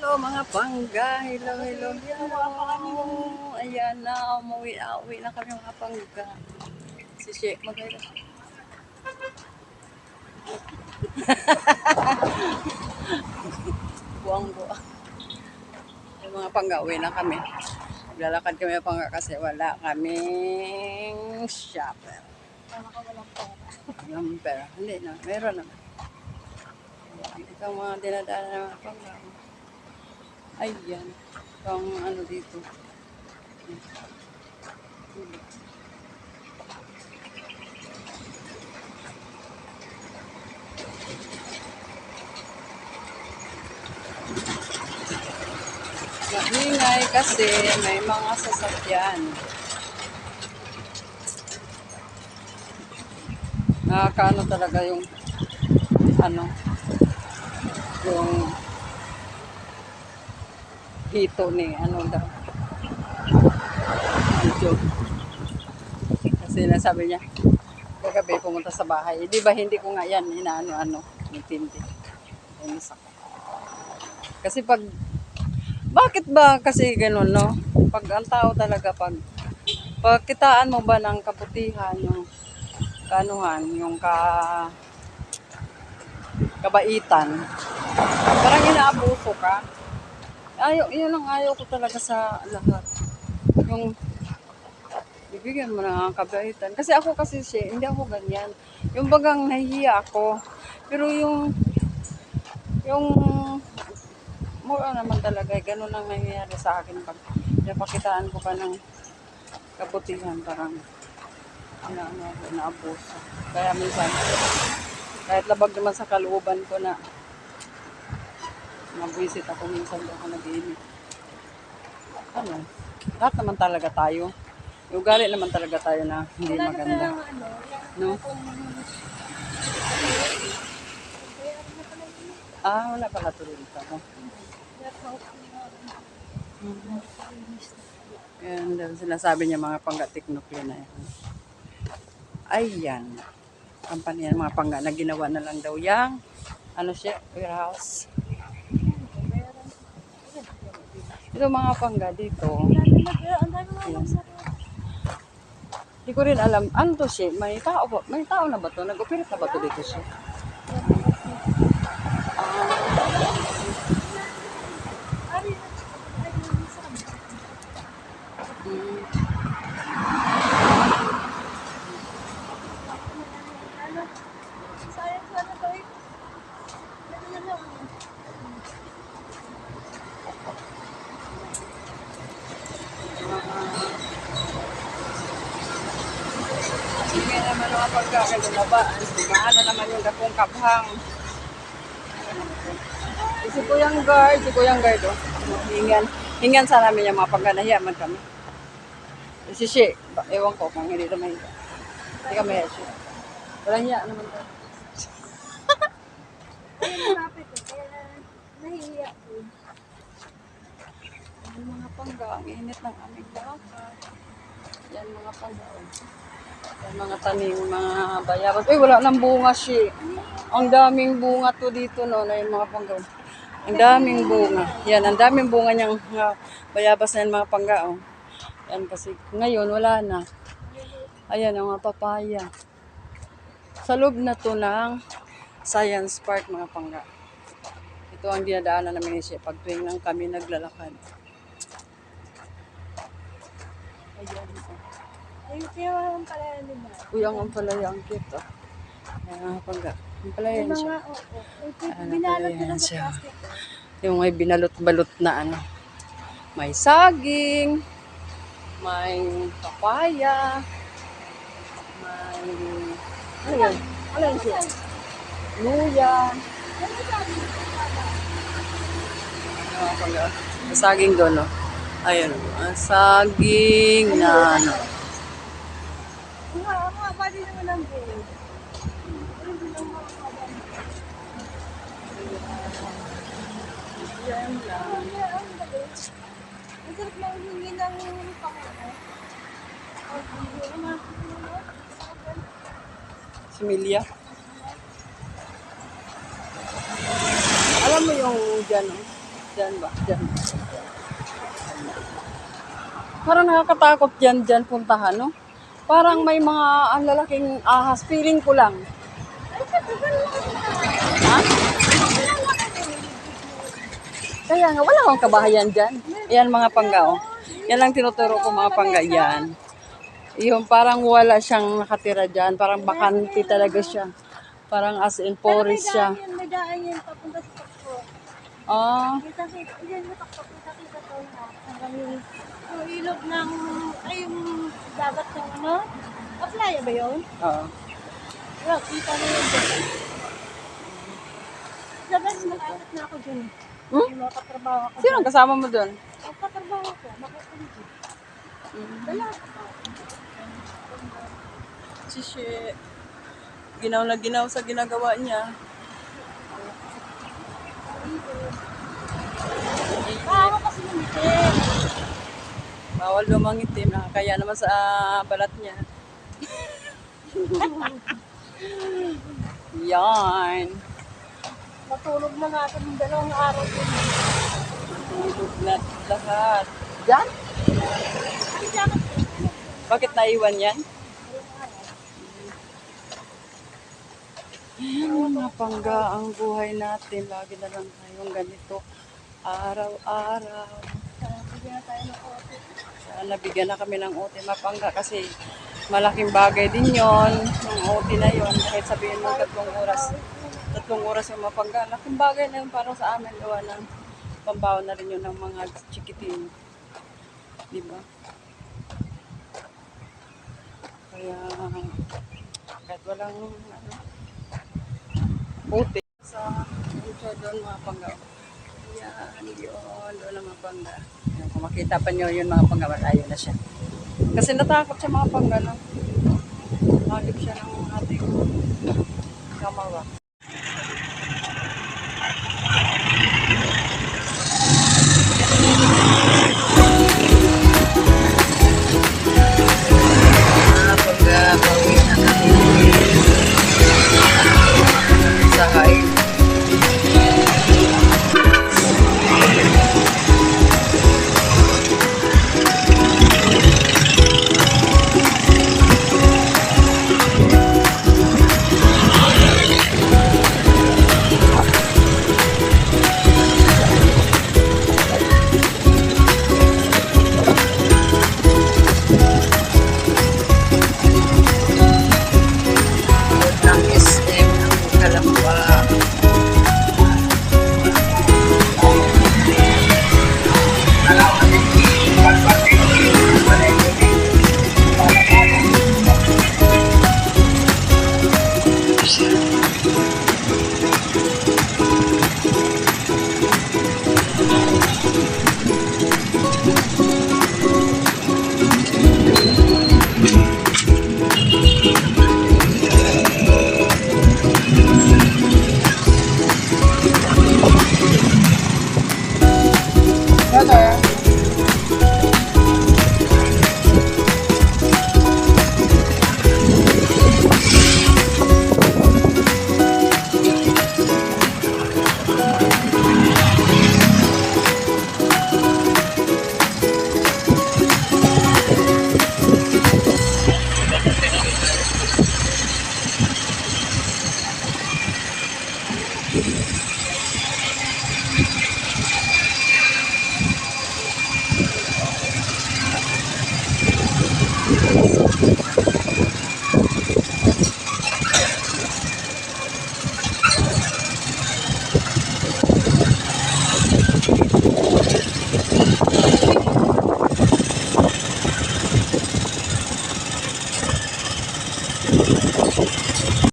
Hello mga pangga, hello, hello, hello. Ayan na, umuwi na kami mga pangga. Si Sheikh maganda. Buwang-buwang. Yung mga pangga, uwi na kami. Naglalakad kami mga pangga kasi wala kaming shopper. Walang pera. Hindi na, meron naman. Ito ang mga dinadaan ng mga pangga. Ayan. Ito ang ano dito. Maingay kasi may mga sasakyan. Nakakaano talaga yung ano, yung hito ni ano daw. Medyo. Kasi nasabi niya, kagabi pumunta sa bahay. Di ba hindi ko nga yan inaano-ano, intindi. Kasi bakit ba kasi ganun, no? Pag ang tao talaga, pagkitaan mo ba ng kabutihan, yung kanuhan, yung kabaitan, parang inaabuso ka. Yun ang ayaw ko talaga sa lahat. Yung bibigyan mo ng kabaitan. Kasi ako kasi hindi ako ganyan. Yung bagang nahihiya ako. Pero yung mura naman talaga, ganun ang nangyayari sa akin pag napakitaan ko pa ng kabutihan, parang naabuso. Kaya minsan, kahit labag naman sa kalooban ko na mabwisit ako minsan doon ako nag-iinit. Ano, lahat naman talaga tayo. Yung ugali naman talaga tayo na hindi maganda. No? Wala pala tuloy dito. No? Yan, sinasabi niya mga pangga-tiknok yun na yan. Ayan. Kampanya ng mga pangga na ginawa na lang daw yang ano siya, warehouse. Ito mga pangga dito. Hindi ko rin alam. Ano to siya? May tao na ba to? Nag-operate na ba to dito siya? Sige naman mga pagkakalunabaan. Maano naman yung dakong kabhang. Si Kuyang Guard, oh. Hingan sa namin yung mga pagkanahiyaman kami. Si Shi, ewan ko kung hindi naman hiya. Hindi kami hiya siya. Walang hiya naman tayo. Nahihiya ko. Yan mga pangga, ang init ng aming bakal. Yan mga pangga. Yan mga tanim, mga bayabas. Uy, wala nang bunga siya. Ang daming bunga to dito, no, na yung mga pangga. Ang daming bunga. Yan, ang daming bunga niyang bayabas na yan mga pangga. Oh. Yan kasi ngayon wala na. Ayan ang mga papaya. Sa loob na to ng Science Park mga pangga. Ito ang dinadaanan namin siya pag tuwing lang kami naglalakad. Ayan. Kaya ang palaya nila. Uy, ang palaya ang cute. Oh. Ayan mga pangga. Ang palaya Yung siya. mga, binalot nila sa plastic. Yung may binalot-balot na ano. May saging. May papaya. May ano yun siya? Luya. May saging doon, no? Ayun, saging na ano. Mga bali naman ang buhay. Yan lang. Ang sarap na humingi ng pangulo. Similya. Alam mo yung dyan, no? Diyan ba? Diyan. Parang nakakatakot dyan puntahan, no? Parang may mga ang lalaking ahas. Feeling ko lang. Ha? Kaya nga, wala akong kabahayan dyan. Yan mga pangga, oh. Yan lang tinuturo ko mga pangga, yan. Yung parang wala siyang nakatira dyan. Parang bakante talaga siya. Parang as in forest siya. May daan yan papunta sa Takpo. Ah, Kita-kita, yan yung Takpo, kita-kita to lahat. Hanggang yung ilog ng, ay yung dagat ng ano? Aplaya ba yun? oo. Well, kita mo yun dyan. Dapat malapit na ako dyan. Hmm? May mga katrabaho ako Sino ang kasama mo doon? Ang katrabaho ko, makikinig. Dala ako. Si ginaw na ginaw sa ginagawa niya. Ako kasi lumiti. Bawal lumangitim. Nakakaya naman sa balat niya. Yan. Matulog na natin ng 2 araw din. Tulog na lahat. Diyan? Bakit naiwan yan? Ayan, mga pangga ang buhay natin. Lagi na lang tayong ganito. Araw-araw. Bigyan na tayo ng kote. Sana bigyan na kami ng OT mapangga kasi malaking bagay din yon yung OT na yon. Kahit sabihin mo 3 oras. 3 oras yung mapangga. Laking bagay na yun para sa amin. Gawa ng pambaon na rin yun ng mga chikitin. Diba? Kaya kahit walang OT sa doon mga pangga. Yan, yun. Doon ang mga pangga. Yan, kung makita pa nyo yun mga pangga, malayo na siya. Kasi natakot siya mga pangga. No? Halip siya ng ating kamawa. Mga pangga, pauwi na kami. Sa hain. Ng SM ng Kalamba. Brother.